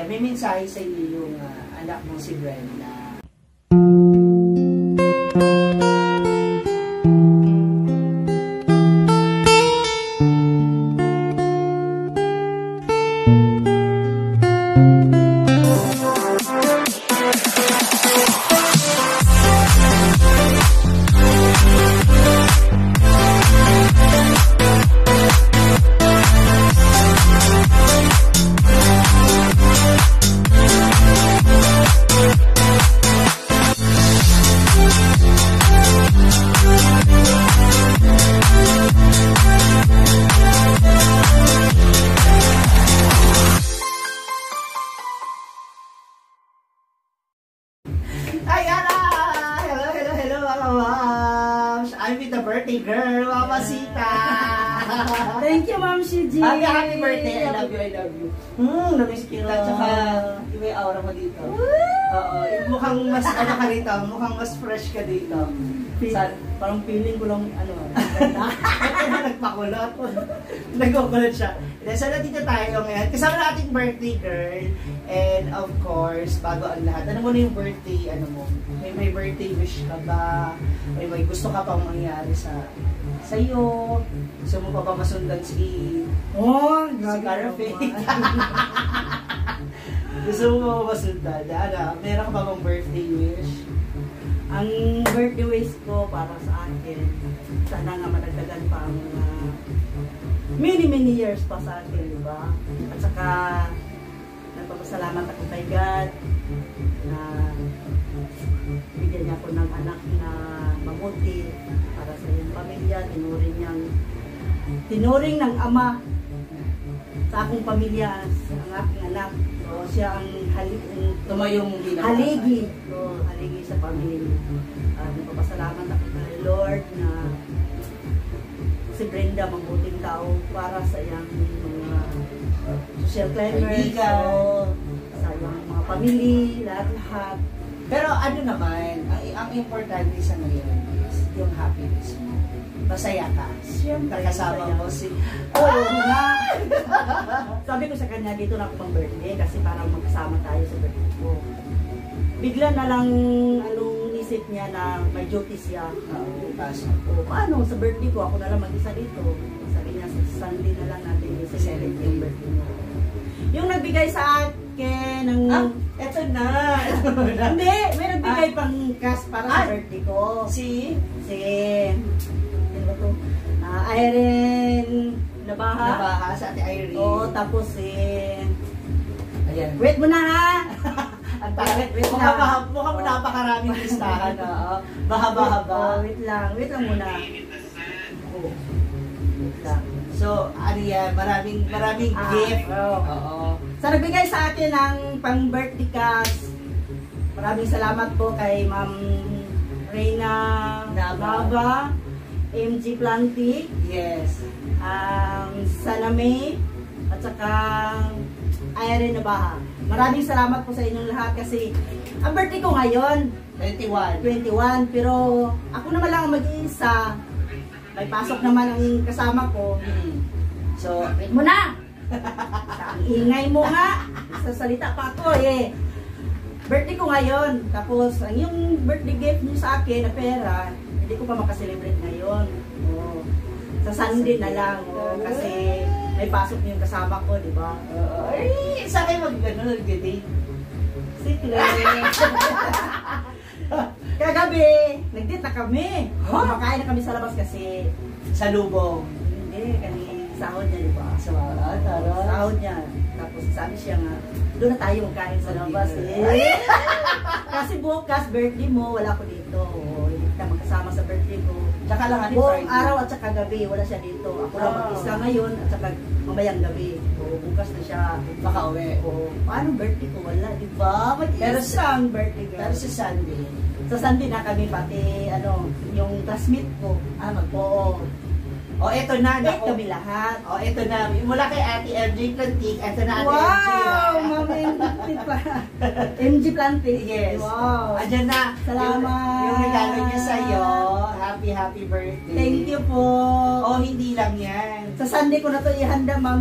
Ayan, may mensahe sa iyo yung anak mo si Brenda. I'm with the birthday girl, Mamasita. Thank you, Ma'am Shiji. Happy birthday. I love you, I love you. Namiss kita. Tsaka, iba yung aura mo dito. Oo, mukhang mas, ano ka dito, mukhang mas fresh ka dito. Parang feeling ko lang, nagpakulot. Nagkukulot siya. So, nandito tayo ngayon. Kasama na ating birthday girl. And of course, bago ang lahat, ano mo na yung birthday, ano mo? May birthday wish ka ba? May gusto ka pang mangyari sa iyo? Gusto mo pa ba masundan si Carafate? Gusto mo pa ba masundan? Meron ka ba bang birthday wish? Ang birthday wish ko para sa akin, sana nga madagdagan pa ang many years pa sa akin, di ba? At saka, nagpapasalamat ako kay God na bigyan niya ako ng anak na mabuti para sa iyong pamilya. Tinuring ng ama sa akong pamilya, ang aking anak. So, siya ang haligi sa pamilya. Nagpapasalamat ako kay Lord na si Brenda mabuting tao para sa iyang mga social climbers, sa iyong mga pamilya, lahat. Pero ano naman, ang importante sa ngayon is yung happiness mo. Masaya ka. Siyempre, kasama mo si... Oo nga! Sabi ko sa kanya, dito na ako pang birthday kasi parang magkasama tayo sa birthday ko. Bigla na lang anong isip niya na may duty siya. Paano sa birthday ko, ako na lang mag-isa dito. Sabi niya, sa Sunday na lang natin i-celebrate yung birthday mo. Yung nagbigay sa akin ng... eto na! Hindi, may nagbigay pang cash para sa birthday ko. Si Irene Nabaha. Sa ate Irene. Oo, tapos ayan. Wait mo na ha! Ang talit. Mukha mo napakaraming listahan. Bahaba-haba. Wait lang muna. So, ano yan, maraming gift. Oo. So, nagbigay sa akin ng pang-birthday cash. Maraming salamat po kay Ma'am Reyna Nava, MG Plantic, yes, Saname, at saka Irene Nabaha. Maraming salamat po sa inyong lahat kasi ang birthday ko ngayon, 21, pero ako naman lang ang mag-iisa. May pasok naman ang kasama ko. So, wait mo na! Ang ingay mo nga! Sasalita pa ako eh. Birthday ko ngayon. Tapos, ang yung birthday gift niyo sa akin na pera, hindi ko pa makaselebrate ngayon. Sa Sunday na lang. Kasi may pasok yung kasama ko, di ba? Ay, sa akin mag-date. Secret. Kagabi, nag-date na kami. Makain na kami sa labas kasi sa lubong. Hindi, sahod niya, di ba? Sahod niya. Tapos sabi siya nga, doon na tayo magkain sa labas. Kasi bukas, birthday mo, wala ko dito. Hindi kita magkasama sa birthday ko. Tsaka lang ano, buong araw at saka gabi, wala siya dito. Ako lang mag-isa ngayon at saka mamayang gabi. Bukas na siya makauwi. Paano birthday ko? Wala, di ba? Pero siyang birthday girl. Pero sa Sunday. Sa Sunday na kami pati, yung classmate ko. Oo. Eto na. Kami lahat. Eto na. Mula kay Ate MJ Plantic, eto na Ate MJ. Wow! Mami, MG Planting. Yes. Wow. Andyan na. Salamat. Yung regalo niya sa'yo. Happy birthday. Thank you po. Oh, hindi lang yan. Sa Sunday ko na to ihanda, Ma'am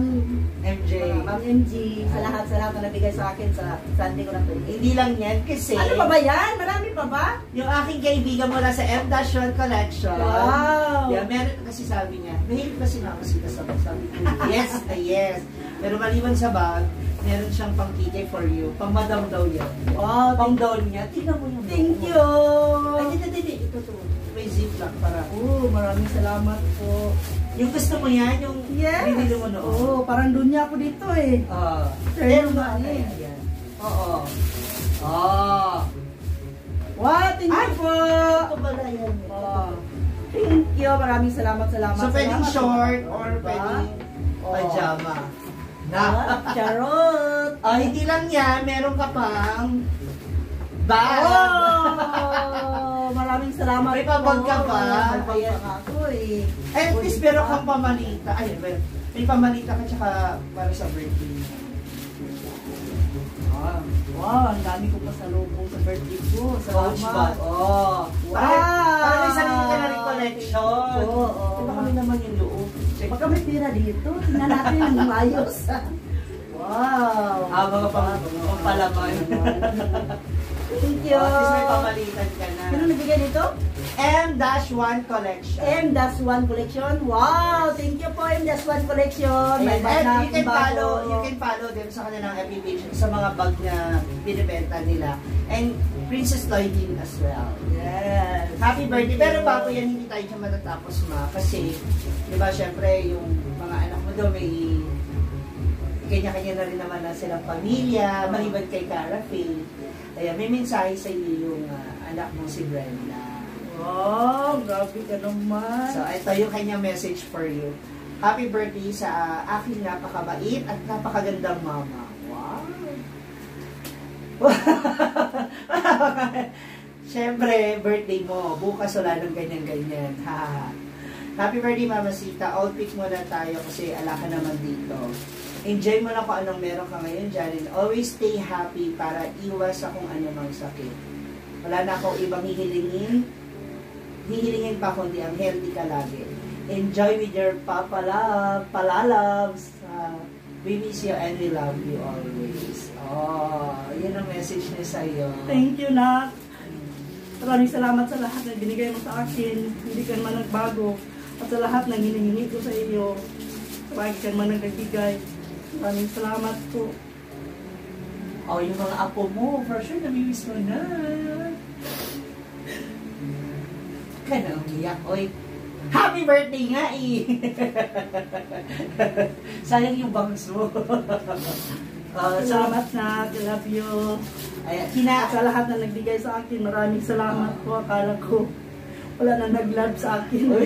MJ. Ma'am MG. Sa lahat na nabigay sa akin sa Sunday ko na to. Hindi lang yan kasi... Ano pa ba yan? Marami pa ba? Yung aking kaibigan mula sa M-1 Collection. Wow. Yeah, meron kasi sabi niya. Mahilig kasi nakasita sa bag. Sabi ko, yes na yes. Pero maliban sa bag, meron siyang pang KJ for you. Pang madam daw yan. Wow. Pang down niya. Tingnan mo yung Thank you. Ay, hindi. Ito to. May ziplock para. Oh, maraming salamat po. Yung gusto mo yan, yung Yes. binili mo noon. Oo, parang doon niya ako dito eh. Pero nga eh. Ayan. Oo. Oh. Wow, thank you po. Ito pala yan. Oh. Thank you. Maraming salamat. So, pwedeng Salamat. short or Diba? pwedeng Oh. pajama. Charot. Hindi lang yan. Meron ka pang bag. Oh, maraming salamat. May pabag ka ba? May pabag ako eh. At least meron kang pamalita. Ay, may pamalita ka tsaka para sa birthday. Wow, ang dami ko pa sa lubong sa birthday ko. Coach bag. Salamat. Oh. Wow. Para may sarili ka na rin collection. Oo. Diba kami naman yung loob? Baka may pira dito. Tingnan natin yung ayos. Wow. Mga pampalaman. Thank you. At least may pamalitan ka na. Sino nagbigay dito? M-1 Collection. M-1 Collection. Wow! Thank you po, M-1 Collection. And, May bag na you can bago. follow them sa kanilang FB page sa mga bag na binibenta nila. And Princess Lloydin as well. Yes. Happy birthday. Pero bago yan, hindi tayo siya matatapos kasi, di ba, syempre, yung mga anak mo daw may kanya-kanya na rin naman na silang pamilya, maliban kay Cara Faye. Kaya may mensahe sa iyo yung anak mo si Brenda. Wow, grabe ka naman. So, ito yung kanyang message for you. Happy birthday sa aking napakabait at napakagandang mama. Wow! Siyempre, birthday mo. Bukas wala nang ganyan-ganyan. Happy birthday, Mama Sita. All pick muna tayo kasi ala ka naman dito. Enjoy mo na kung anong meron ka ngayon dyan. And always stay happy para iwas sa kung anumang sakit. Wala na akong ibang hihilingin. Hihilingin pa kundi ang healthy ka lagi. Enjoy with your palalabs. We miss you and we love you always. Oh, yun ang message niya sa'yo. Thank you, Nak. Maraming salamat sa lahat na binigay mo sa akin. Hindi ka naman nagbago. At sa lahat na hinihingi ko sa iyo. Lagi ka naman nagbigay. Maraming salamat po. Oh, yung mga apo mo, for sure, namimiss mo na. Ka na umiyak, oy. Happy birthday nga eh! Sayang yung bangs mo. Salamat na, I love you. Ayan, Sa lahat na nagbigay sa akin, maraming salamat po. Akala ko wala na nag-love sa akin.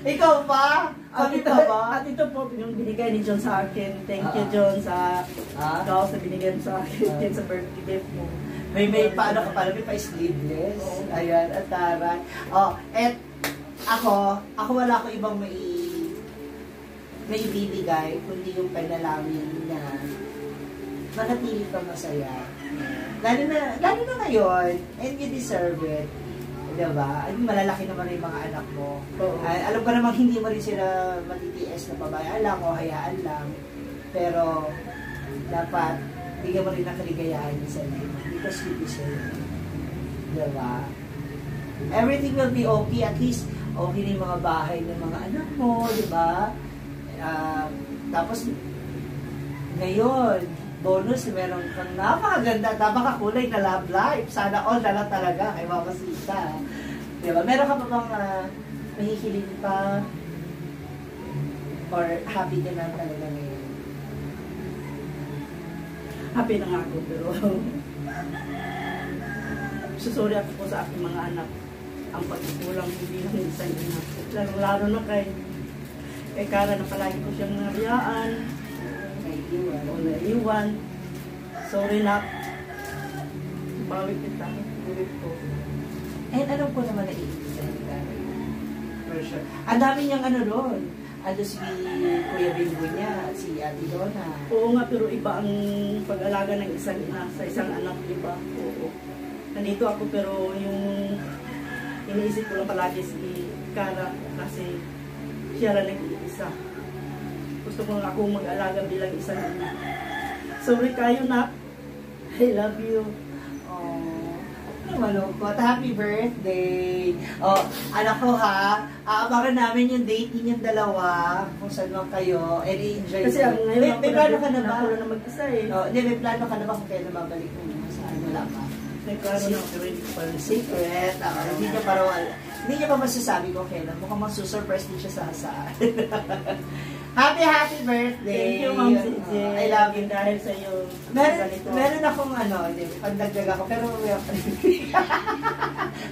Ikaw pa? Kami pa ba? At ito po yung binigay ni John sa akin. Thank you, John, sa ikaw sa binigay mo sa akin sa birthday gift mo. May paano ka pala, may pa-sleeveless. Ayan, at taray. Oh, at ako wala ko ibang may ibibigay, kundi yung panalangin na manatili ka masaya. Lalo na ngayon, and you deserve it. Diba? Malalaki naman yung mga anak mo. Alam ko namang hindi mo rin sila matitiis na pabayaan lang o hayaan lang. Pero, dapat, bigyan mo rin ng kaligayahan sa life. Because you deserve it. Diba? Everything will be okay. At least, okay na yung mga bahay ng mga anak mo. Diba? Tapos, ngayon, bonus, meron kang napakaganda, napakakulay na love life. Sana all na lang talaga kay Mama Sita. Diba? Meron ka pa bang mahihiling pa? Or happy ka na talaga ngayon? Happy na nga ako, pero sorry ako po sa aking mga anak. Ang pagkukulang hindi lang isang anak. Lalo na kay Cara na palagi ko siyang nariyaan. O naiwan. Sorry na. Bawi kita. Ulit ko. And alam ko naman na iisa. For sure. Ang dami niyang ano doon. ando si Kuya Bingo niya at si Ate Donna. Oo nga, pero iba ang pag-alaga ng isang ina sa isang anak, iba. Oo. Nandito ako pero yung iniisip ko lang palagi si Cara kasi siya lang nag-iisa. Gusto ko nga akong mag-alaga bilang isang ina. Sorry kayo, Nak. I love you. Malungkot. Happy birthday! Oh, anak ko ha, aabangan namin yung date ninyong dalawa, kung saan man kayo, and i-enjoy. Kasi ang ngayon, may plano ka na ba? Ako na mag-isa eh. Oh, hindi, may plano ka na ba kung kailan babalik mo saan? Wala pa. May plano na ako rin pa rin. Secret. Hindi niya pa raw, hindi niya pa masasabi kung kailan. Mukhang masusurprise din siya sa saan. Happy birthday! Thank you, Ma'am CJ. I love you. Dahil sa iyo. Meron akong pandagdag ako, pero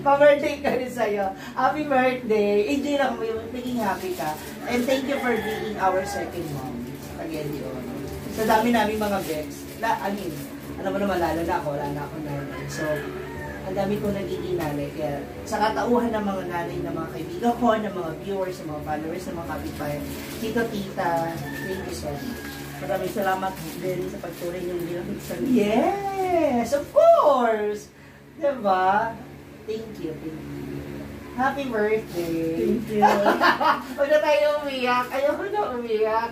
pa-birthday ka rin sa'yo. Happy birthday! Enjoy lang mo yung maging happy ka. And thank you for being our second mom. Again, yun. Sa dami namin mga bex. Alam mo naman, lalo na ako, wala na ako nanay. So, ang dami kong nagiging nanay. Kaya sa katauhan ng mga nanay, ng mga kaibigan ko, ng mga viewers, ng mga followers, ng mga kapitbahay, tito, tita, thank you so much. Maraming salamat din sa pagtuloy yung bilang isang Yes, of course! Diba? Thank you, thank you. Happy birthday! Thank you. Huwag na tayo umiyak. Ayoko na umiyak.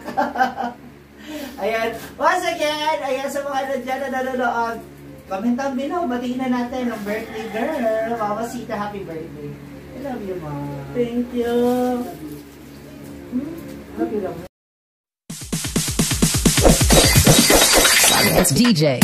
Ayan. Once again, ayan sa mga nandiyan na nanonood. Comment down below. Batiin na natin ang birthday girl. Mama Sita, happy birthday. I love you, Mom. Thank you. Love you, love you. It's DJ.